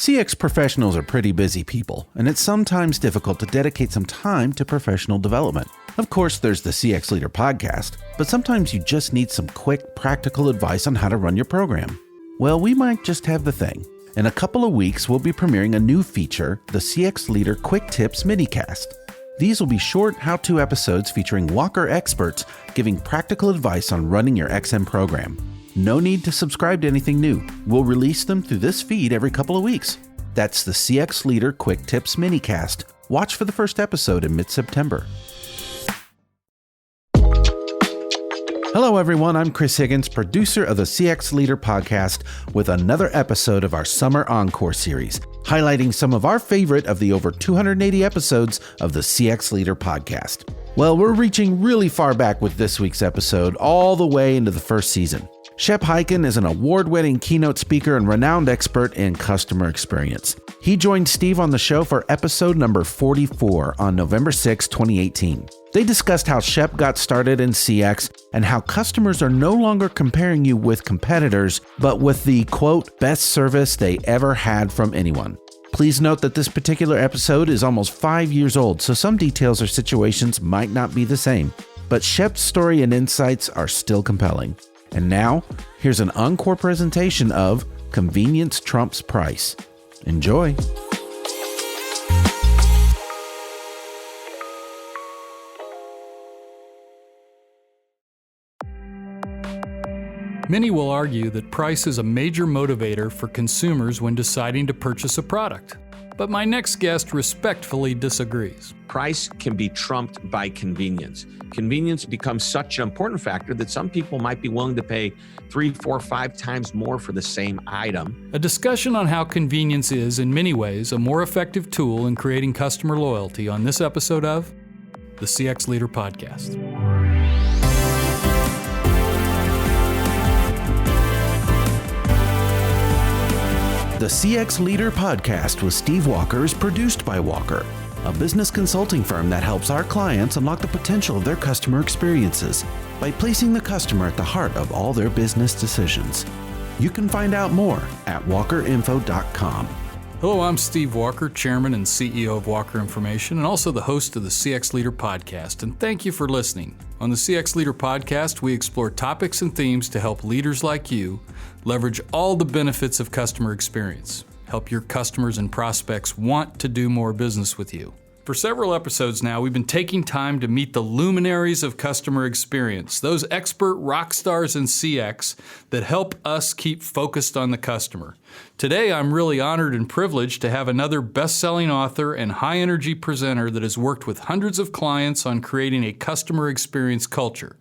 CX professionals are pretty busy people, and it's sometimes difficult to dedicate some time to professional development. Of course, there's the CX Leader podcast, but sometimes you just need some quick, practical advice on how to run your program. Well, we might just have the thing. In a couple of weeks, we'll be premiering a new feature, the CX Leader Quick Tips Minicast. These will be short how-to episodes featuring Walker experts giving practical advice on running your XM program. No need to subscribe to anything new. We'll release them through this feed every couple of weeks. That's the CX Leader Quick Tips Minicast. Watch for the first episode in mid-September. Hello everyone, I'm Chris Higgins, producer of the CX Leader podcast with another episode of our Summer Encore Series, highlighting some of our favorite of the over 280 episodes of the CX Leader podcast. Well, we're reaching really far back with this week's episode, all the way into the first season. Shep Hyken is an award-winning keynote speaker and renowned expert in customer experience. He joined Steve on the show for episode number 44 on November 6, 2018. They discussed how Shep got started in CX and how customers are no longer comparing you with competitors, but with the, quote, best service they ever had from anyone. Please note that this particular episode is almost 5 years old, so some details or situations might not be the same. But Shep's story and insights are still compelling. And now, here's an encore presentation of Convenience Trumps Price. Enjoy. Many will argue that price is a major motivator for consumers when deciding to purchase a product. But my next guest respectfully disagrees. Price can be trumped by convenience. Convenience becomes such an important factor that some people might be willing to pay 3, 4, 5 times more for the same item. A discussion on how convenience is, in many ways, a more effective tool in creating customer loyalty on this episode of the CX Leader Podcast. The CX Leader podcast with Steve Walker is produced by Walker, a business consulting firm that helps our clients unlock the potential of their customer experiences by placing the customer at the heart of all their business decisions. You can find out more at walkerinfo.com. Hello, I'm Steve Walker, Chairman and CEO of Walker Information, and also the host of the CX Leader Podcast, and thank you for listening. On the CX Leader Podcast, we explore topics and themes to help leaders like you leverage all the benefits of customer experience, help your customers and prospects want to do more business with you. For several episodes now, we've been taking time to meet the luminaries of customer experience, those expert rock stars in CX that help us keep focused on the customer. Today, I'm really honored and privileged to have another best-selling author and high-energy presenter that has worked with hundreds of clients on creating a customer experience culture.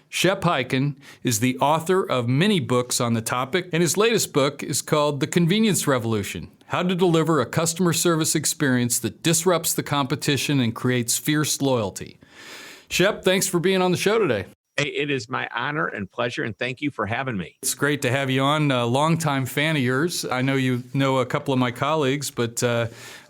Shep Hyken is the author of many books on the topic, and his latest book is called The Convenience Revolution: How to Deliver a Customer Service Experience that Disrupts the Competition and Creates Fierce Loyalty. Shep, thanks for being on the show today. Hey, it is my honor and pleasure, and thank you for having me. It's great to have you on. A longtime fan of yours. I know you know a couple of my colleagues, but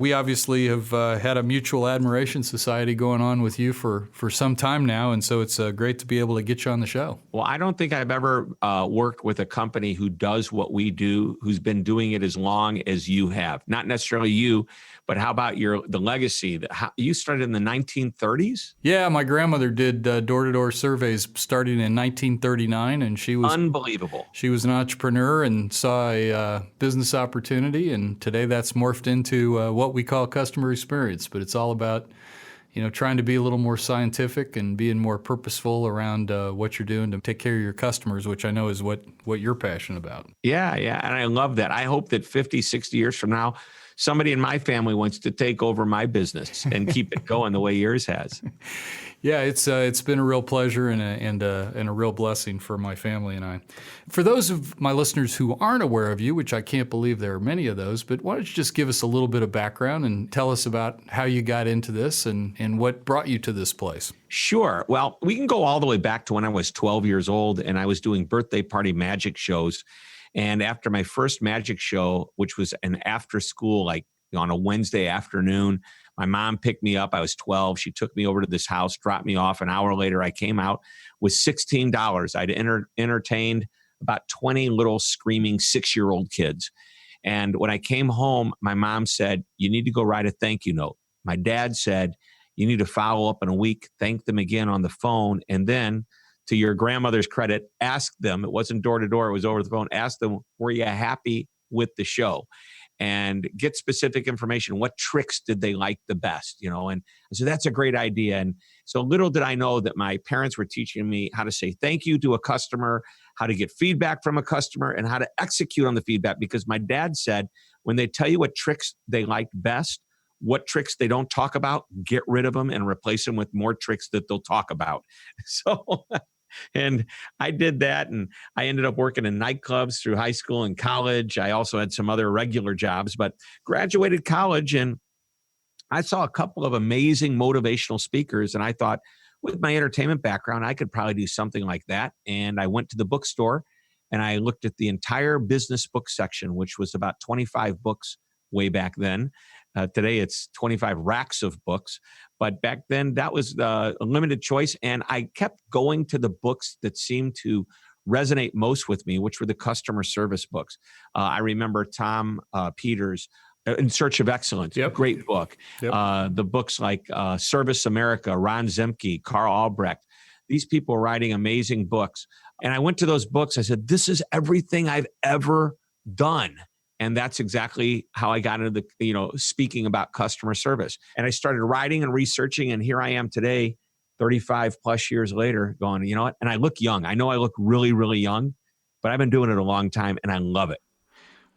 we obviously have had a mutual admiration society going on with you for some time now, and so it's great to be able to get you on the show. Well, I don't think I've ever worked with a company who does what we do, who's been doing it as long as you have. Not necessarily you, but how about the legacy? You started in the 1930s? Yeah, my grandmother did door-to-door surveys starting in 1939, and she was unbelievable. She was an entrepreneur and saw a business opportunity, and today that's morphed into what we call customer experience. But it's all about, trying to be a little more scientific and being more purposeful around what you're doing to take care of your customers, which I know is what you're passionate about. Yeah, and I love that. I hope that 50, 60 years from now, somebody in my family wants to take over my business and keep it going the way yours has. Yeah, it's been a real pleasure and a real blessing for my family and I. For those of my listeners who aren't aware of you, which I can't believe there are many of those, but why don't you just give us a little bit of background and tell us about how you got into this and what brought you to this place? Sure. Well, we can go all the way back to when I was 12 years old and I was doing birthday party magic shows. And after my first magic show, which was an after school, on a Wednesday afternoon, my mom picked me up. I was 12. She took me over to this house, dropped me off. An hour later, I came out with $16. I'd entertained about 20 little screaming 6-year-old kids. And when I came home, my mom said, you need to go write a thank you note. My dad said, you need to follow up in a week, thank them again on the phone. And then, to your grandmother's credit, ask them, it wasn't door to door, it was over the phone, ask them, were you happy with the show? And get specific information. What tricks did they like the best? And I said, that's a great idea. And so little did I know that my parents were teaching me how to say thank you to a customer, how to get feedback from a customer, and how to execute on the feedback. Because my dad said, when they tell you what tricks they liked best, what tricks they don't talk about, get rid of them and replace them with more tricks that they'll talk about. So and I did that, and I ended up working in nightclubs through high school and college. I also had some other regular jobs, but graduated college, and I saw a couple of amazing motivational speakers, and I thought, with my entertainment background, I could probably do something like that. And I went to the bookstore, and I looked at the entire business book section, which was about 25 books way back then. Today, it's 25 racks of books. But back then, that was a limited choice. And I kept going to the books that seemed to resonate most with me, which were the customer service books. I remember Tom Peters' In Search of Excellence, great book. The books like Service America, Ron Zemke, Carl Albrecht. These people are writing amazing books. And I went to those books. I said, this is everything I've ever done. And that's exactly how I got into speaking about customer service. And I started writing and researching. And here I am today, 35 plus years later, going, you know what? And I look young. I know I look really, really young, but I've been doing it a long time and I love it.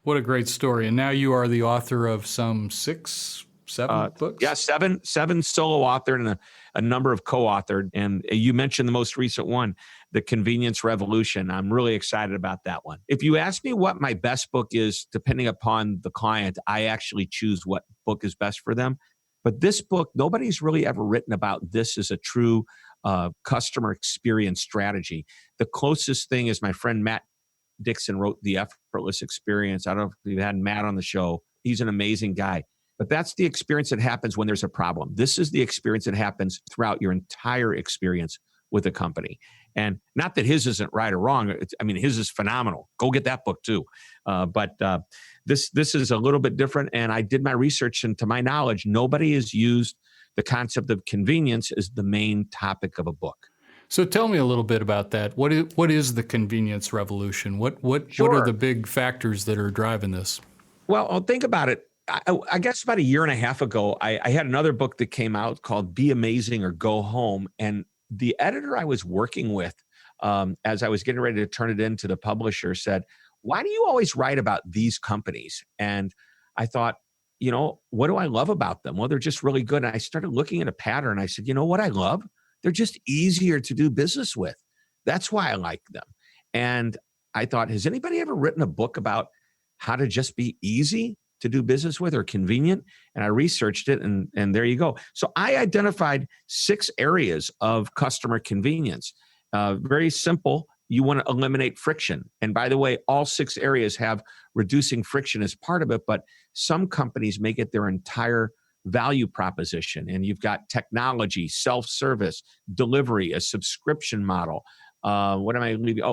What a great story. And now you are the author of some 6, 7 books? Yeah, seven solo authored and a number of co-authored. And you mentioned the most recent one, The Convenience Revolution. I'm really excited about that one. If you ask me what my best book is, depending upon the client, I actually choose what book is best for them. But this book, nobody's really ever written about this as a true customer experience strategy. The closest thing is my friend Matt Dixon wrote The Effortless Experience. I don't know if you've had Matt on the show. He's an amazing guy. But that's the experience that happens when there's a problem. This is the experience that happens throughout your entire experience with a company. And not that his isn't right or wrong. His is phenomenal. Go get that book too. But this is a little bit different. And I did my research, and to my knowledge, nobody has used the concept of convenience as the main topic of a book. So tell me a little bit about that. What is the convenience revolution? What Sure. are the big factors that are driving this? Well, think about it. I guess about a year and a half ago, I had another book that came out called Be Amazing or Go Home. And the editor I was working with, as I was getting ready to turn it into the publisher, said, why do you always write about these companies? And I thought, what do I love about them? Well, they're just really good. And I started looking at a pattern. I said, you know what I love? They're just easier to do business with. That's why I like them. And I thought, has anybody ever written a book about how to just be easy to do business with or convenient? And I researched it, and there you go. So I identified 6 areas of customer convenience. Very simple. You want to eliminate friction. And by the way, all 6 areas have reducing friction as part of it, but some companies make it their entire value proposition. And you've got technology, self-service, delivery, a subscription model. What am I leaving?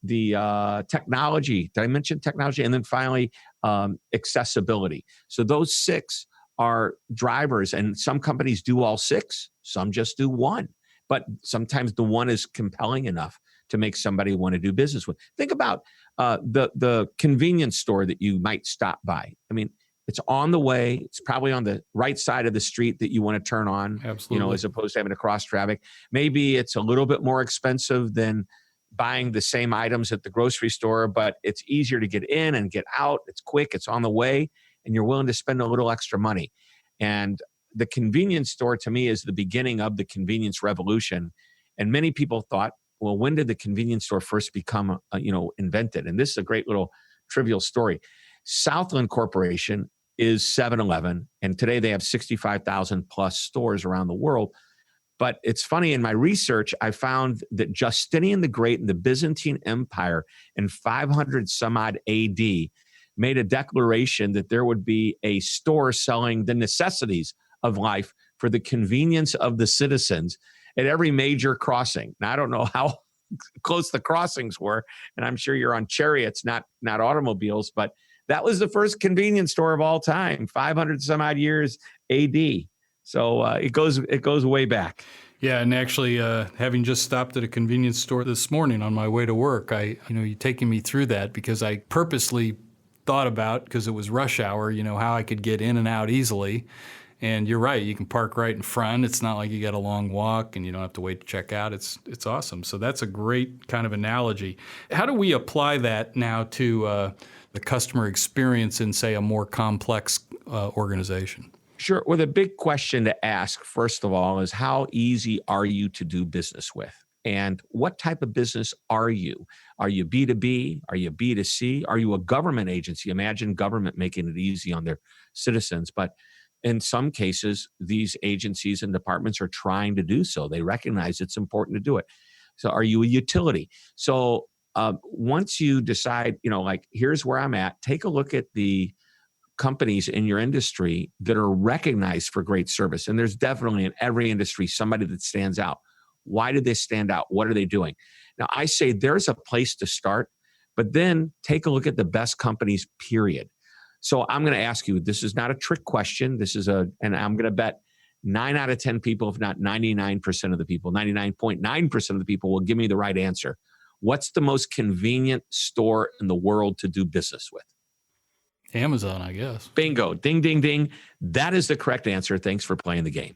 The technology. Did I mention technology? And then finally, accessibility. So those 6 are drivers, and some companies do all 6. Some just do one. But sometimes the one is compelling enough to make somebody want to do business with. Think about the convenience store that you might stop by. It's on the way. It's probably on the right side of the street that you want to turn on. Absolutely. As opposed to having to cross traffic. Maybe it's a little bit more expensive than buying the same items at the grocery store, but it's easier to get in and get out. It's quick. It's on the way, and you're willing to spend a little extra money. And the convenience store, to me, is the beginning of the convenience revolution. And many people thought, well, when did the convenience store first become, invented? And this is a great little trivial story. Southland Corporation is 7-Eleven, and today they have 65,000 plus stores around the world. But it's funny, in my research, I found that Justinian the Great in the Byzantine Empire in 500 some odd AD made a declaration that there would be a store selling the necessities of life for the convenience of the citizens at every major crossing. Now, I don't know how close the crossings were. And I'm sure you're on chariots, not automobiles, but that was the first convenience store of all time, 500 some odd years AD. So it goes way back. Yeah, and actually, having just stopped at a convenience store this morning on my way to work, you're taking me through that because I purposely thought about, because it was rush hour, how I could get in and out easily. And you're right, you can park right in front. It's not like you got a long walk and you don't have to wait to check out. It's awesome. So that's a great kind of analogy. How do we apply that now to the customer experience in, say, a more complex organization? Sure. Well, the big question to ask, first of all, is how easy are you to do business with? And what type of business are you? Are you B2B? Are you B2C? Are you a government agency? Imagine government making it easy on their citizens. But in some cases, these agencies and departments are trying to do so. They recognize it's important to do it. So are you a utility? So once you decide, here's where I'm at, take a look at the companies in your industry that are recognized for great service. And there's definitely in every industry somebody that stands out. Why do they stand out? What are they doing? Now, I say there's a place to start, but then take a look at the best companies, period. So I'm going to ask you, this is not a trick question. And I'm going to bet 9 out of 10 people, if not 99% of the people, 99.9% of the people will give me the right answer. What's the most convenient store in the world to do business with? Amazon, I guess. Bingo. Ding, ding, ding. That is the correct answer. Thanks for playing the game.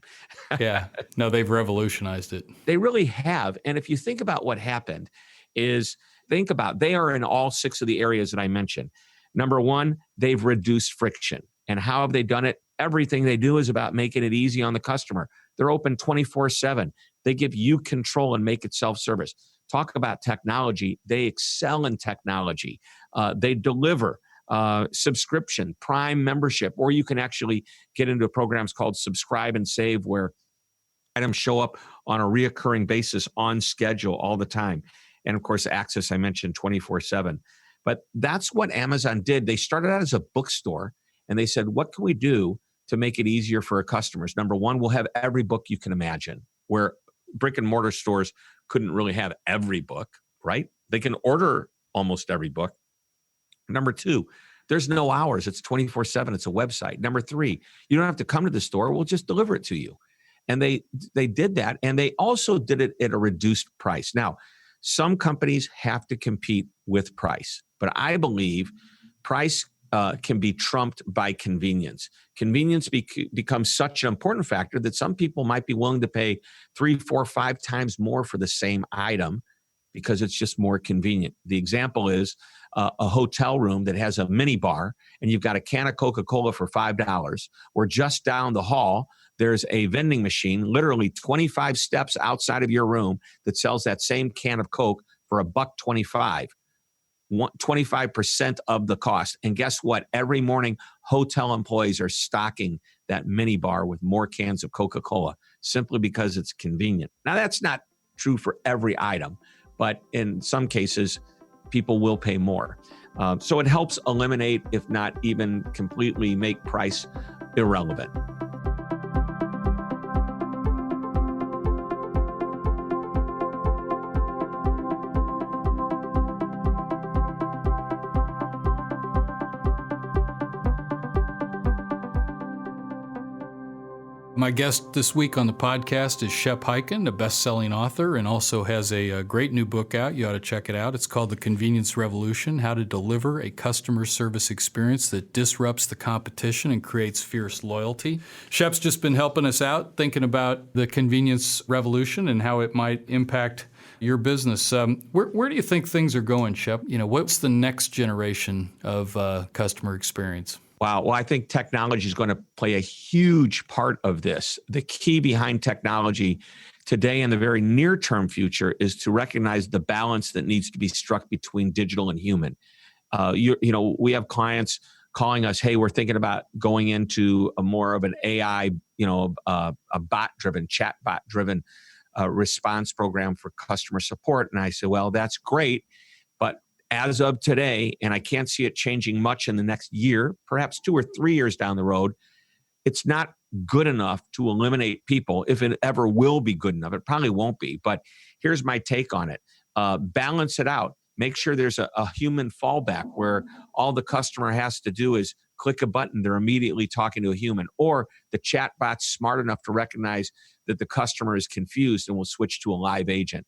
Yeah. No, they've revolutionized it. They really have. And if you think about what happened they are in all 6 of the areas that I mentioned. Number one, they've reduced friction. And how have they done it? Everything they do is about making it easy on the customer. They're open 24/7. They give you control and make it self-service. Talk about technology. They excel in technology. They deliver subscription, Prime membership, or you can actually get into programs called Subscribe and Save, where items show up on a reoccurring basis on schedule all the time. And of course, access, I mentioned 24/7. But that's what Amazon did. They started out as a bookstore and they said, what can we do to make it easier for our customers? Number one, we'll have every book you can imagine, where brick and mortar stores couldn't really have every book, right? They can order almost every book. Number two, there's no hours. It's 24/7. It's a website. Number three, you don't have to come to the store. We'll just deliver it to you. And they did that. And they also did it at a reduced price. Now, some companies have to compete with price, but I believe price can be trumped by convenience. Convenience becomes such an important factor that some people might be willing to pay 3, 4, 5 times more for the same item because it's just more convenient. The example is a hotel room that has a mini bar and you've got a can of Coca-Cola for $5, or just down the hall, there's a vending machine literally 25 steps outside of your room that sells that same can of Coke for $1.25, 25% of the cost. And guess what? Every morning, hotel employees are stocking that mini bar with more cans of Coca-Cola simply because it's convenient. Now, that's not true for every item, but in some cases, people will pay more. So it helps eliminate, if not even completely make price irrelevant. My guest this week on the podcast is Shep Hyken, a best-selling author, and also has a great new book out. You ought to check it out. It's called The Convenience Revolution: How to Deliver a Customer Service Experience That Disrupts the Competition and Creates Fierce Loyalty. Shep's just been helping us out, thinking about the convenience revolution and how it might impact your business. Where do you think things are going, Shep? What's the next generation of customer experience? Wow. Well, I think technology is going to play a huge part of this. The key behind technology today and the very near-term future is to recognize the balance that needs to be struck between digital and human. We have clients calling us, hey, we're thinking about going into a more of an AI, a bot-driven, chat-bot-driven response program for customer support. And I say, well, that's great, but as of today, and I can't see it changing much in the next year, perhaps 2 or 3 years down the road, it's not good enough to eliminate people, if it ever will be good enough. It probably won't be, but here's my take on it. balance it out. Make sure there's a human fallback where all the customer has to do is click a button. They're immediately talking to a human, or the chat bot's smart enough to recognize that the customer is confused and will switch to a live agent.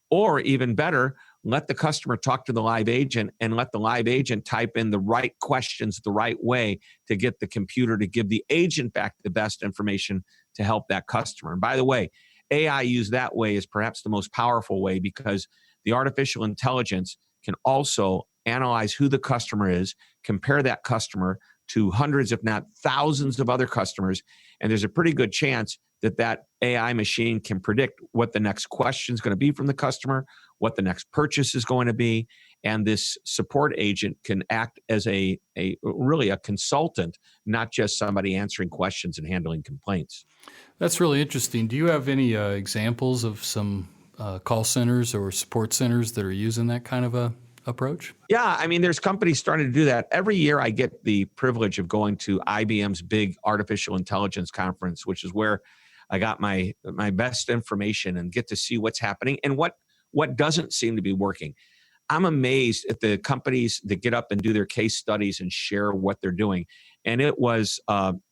Or even better, let the customer talk to the live agent and let the live agent type in the right questions the right way to get the computer to give the agent back the best information to help that customer. And by the way, AI used that way is perhaps the most powerful way, because the artificial intelligence can also analyze who the customer is, compare that customer to hundreds, if not thousands of other customers. And there's a pretty good chance that that AI machine can predict what the next question is going to be from the customer, what the next purchase is going to be. And this support agent can act as a really a consultant, not just somebody answering questions and handling complaints. That's really interesting. Do you have any examples of some call centers or support centers that are using that kind of a approach? Yeah, I mean, there's companies starting to do that. Every year I get the privilege of going to IBM's big artificial intelligence conference, which is where I got my best information and get to see what's happening and what doesn't seem to be working. I'm amazed at the companies that get up and do their case studies and share what they're doing. And it was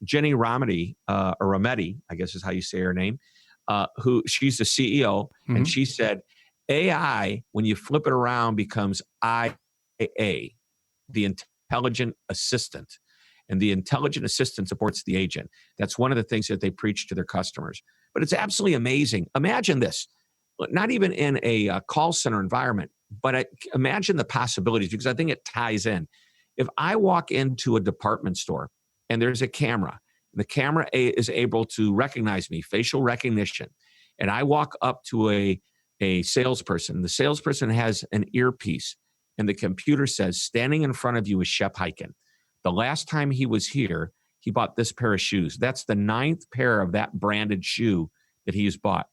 Jenny Rometty, or Rometty, I guess is how you say her name, who she's the CEO, and she said, AI, when you flip it around, becomes IA, the intelligent assistant. And the intelligent assistant supports the agent. That's one of the things that they preach to their customers. But it's absolutely amazing. Imagine this, not even in a call center environment, but imagine the possibilities, because I think it ties in. If I walk into a department store and there's a camera, the camera is able to recognize me, facial recognition, and I walk up to a salesperson, the salesperson has an earpiece, and the computer says, standing in front of you is Shep Hyken. The last time he was here, he bought this pair of shoes. That's the 9th pair of that branded shoe that he has bought.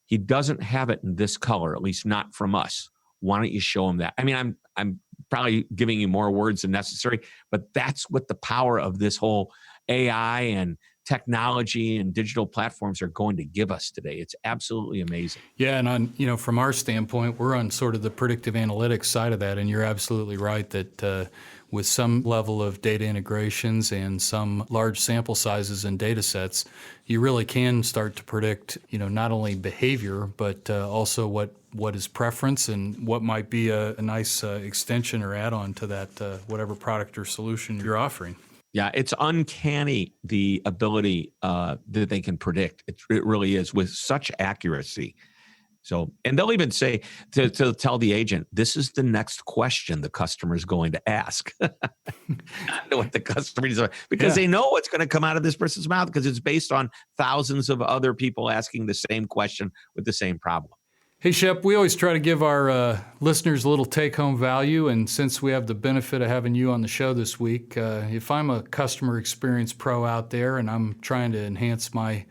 He doesn't have it in this color, at least not from us. Why don't you show him that? I mean, I'm probably giving you more words than necessary, but that's what the power of this whole AI and technology and digital platforms are going to give us today. It's absolutely amazing. Yeah, and from our standpoint, we're on sort of the predictive analytics side of that, and you're absolutely right that with some level of data integrations and some large sample sizes and data sets, you really can start to predict, not only behavior, but also what is preference and what might be a nice extension or add-on to that whatever product or solution you're offering. Yeah, it's uncanny, the ability that they can predict. It really is, with such accuracy. So, and they'll even say to tell the agent, this is the next question the customer is going to ask. I know what the customer is, because they know what's going to come out of this person's mouth, because it's based on thousands of other people asking the same question with the same problem. Hey, Shep, we always try to give our listeners a little take-home value, and since we have the benefit of having you on the show this week, if I'm a customer experience pro out there and I'm trying to enhance my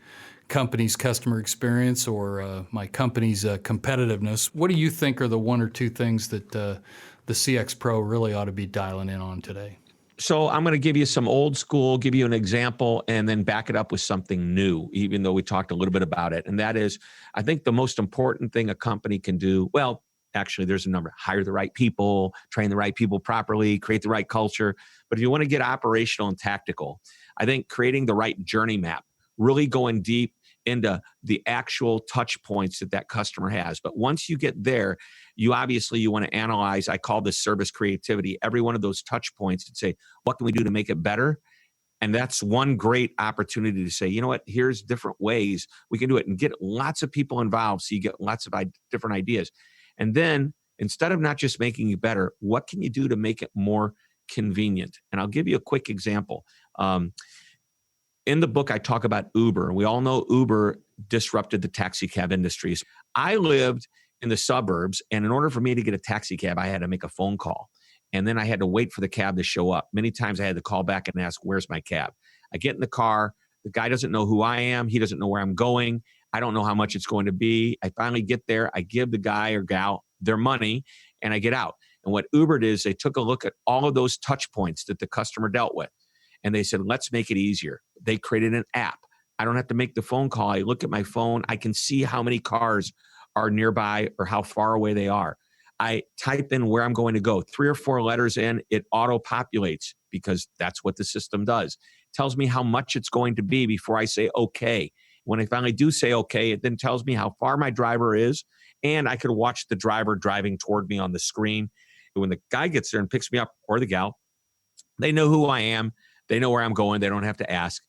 company's customer experience or my company's competitiveness, what do you think are the one or two things that the CX Pro really ought to be dialing in on today? So I'm going to give you some old school, give you an example, and then back it up with something new, even though we talked a little bit about it. And that is, I think the most important thing a company can do, well, actually, there's a number: hire the right people, train the right people properly, create the right culture. But if you want to get operational and tactical, I think creating the right journey map, really going deep into the actual touch points that customer has. But once you get there, you want to analyze, I call this service creativity, every one of those touch points, and say, what can we do to make it better? And that's one great opportunity to say, you know what, here's different ways we can do it, and get lots of people involved so you get lots of different ideas. And then instead of not just making it better, what can you do to make it more convenient? And I'll give you a quick example. In the book, I talk about Uber. We all know Uber disrupted the taxi cab industries. I lived in the suburbs, and in order for me to get a taxi cab, I had to make a phone call. And then I had to wait for the cab to show up. Many times I had to call back and ask, where's my cab? I get in the car. The guy doesn't know who I am. He doesn't know where I'm going. I don't know how much it's going to be. I finally get there. I give the guy or gal their money, and I get out. And what Uber did is they took a look at all of those touch points that the customer dealt with. And they said, let's make it easier. They created an app. I don't have to make the phone call. I look at my phone. I can see how many cars are nearby or how far away they are. I type in where I'm going to go. 3 or 4 letters in, it auto-populates because that's what the system does. It tells me how much it's going to be before I say okay. When I finally do say okay, it then tells me how far my driver is, and I could watch the driver driving toward me on the screen. When the guy gets there and picks me up, or the gal, they know who I am. They know where I'm going. They don't have to ask.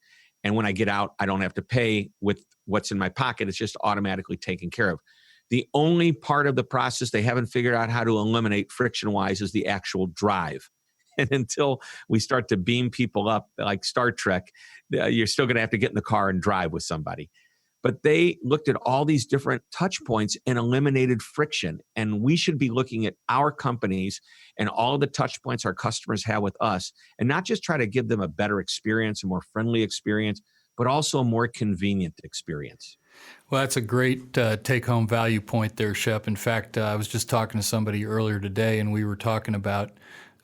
And when I get out, I don't have to pay with what's in my pocket. It's just automatically taken care of. The only part of the process they haven't figured out how to eliminate friction-wise is the actual drive. And until we start to beam people up like Star Trek, you're still going to have to get in the car and drive with somebody. But they looked at all these different touch points and eliminated friction. And we should be looking at our companies and all the touch points our customers have with us, and not just try to give them a better experience, a more friendly experience, but also a more convenient experience. Well, that's a great take-home value point there, Shep. In fact, I was just talking to somebody earlier today, and we were talking about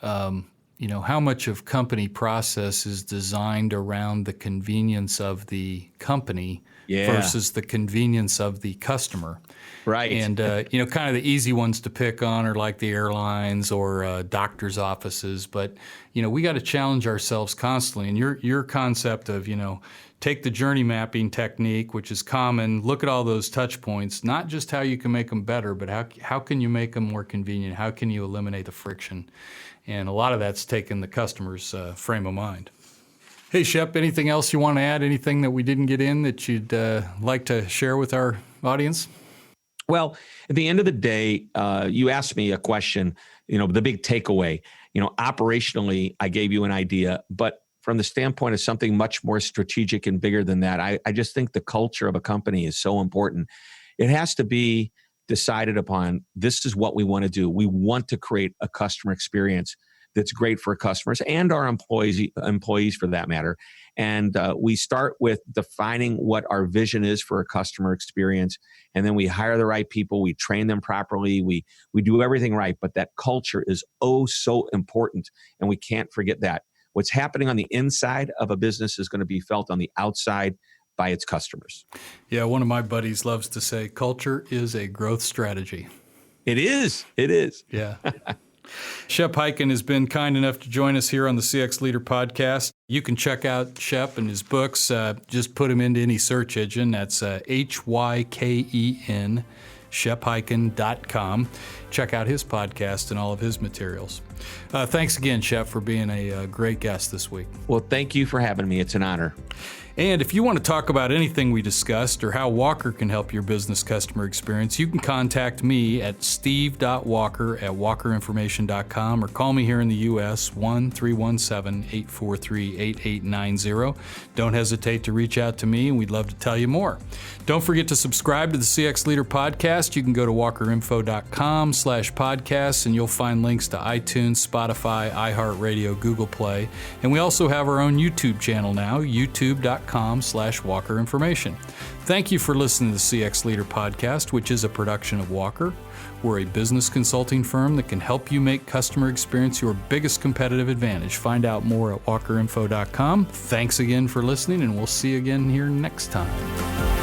how much of company process is designed around the convenience of the company versus the convenience of the customer. Right. And, kind of the easy ones to pick on are like the airlines or doctor's offices. But, we got to challenge ourselves constantly. And your concept of, take the journey mapping technique, which is common, look at all those touch points, not just how you can make them better, but how can you make them more convenient? How can you eliminate the friction? And a lot of that's taken the customer's frame of mind. Hey, Shep, anything else you want to add? Anything that we didn't get in that you'd like to share with our audience? Well, at the end of the day, you asked me a question, the big takeaway. Operationally, I gave you an idea, but from the standpoint of something much more strategic and bigger than that, I just think the culture of a company is so important. It has to be decided upon. This is what we want to do. We want to create a customer experience that's great for customers and our employees for that matter. And we start with defining what our vision is for a customer experience. And then we hire the right people. We train them properly. We do everything right. But that culture is so important. And we can't forget that. What's happening on the inside of a business is going to be felt on the outside by its customers. Yeah, one of my buddies loves to say, culture is a growth strategy. It is. Yeah. Shep Hyken has been kind enough to join us here on the CX Leader podcast. You can check out Shep and his books. Just put him into any search engine. That's Hyken, shephyken.com. Check out his podcast and all of his materials. Thanks again, Shep, for being a great guest this week. Well, thank you for having me. It's an honor. And if you want to talk about anything we discussed or how Walker can help your business customer experience, you can contact me at steve.walker@walkerinformation.com or call me here in the U.S., 1-317-843-8890. Don't hesitate to reach out to me, and we'd love to tell you more. Don't forget to subscribe to the CX Leader podcast. You can go to walkerinfo.com/podcasts, and you'll find links to iTunes, Spotify, iHeartRadio, Google Play. And we also have our own YouTube channel now, youtube.com/walkerinformation. Thank you for listening to the CX Leader podcast, which is a production of Walker. We're a business consulting firm that can help you make customer experience your biggest competitive advantage. Find out more at walkerinfo.com. Thanks again for listening, and we'll see you again here next time.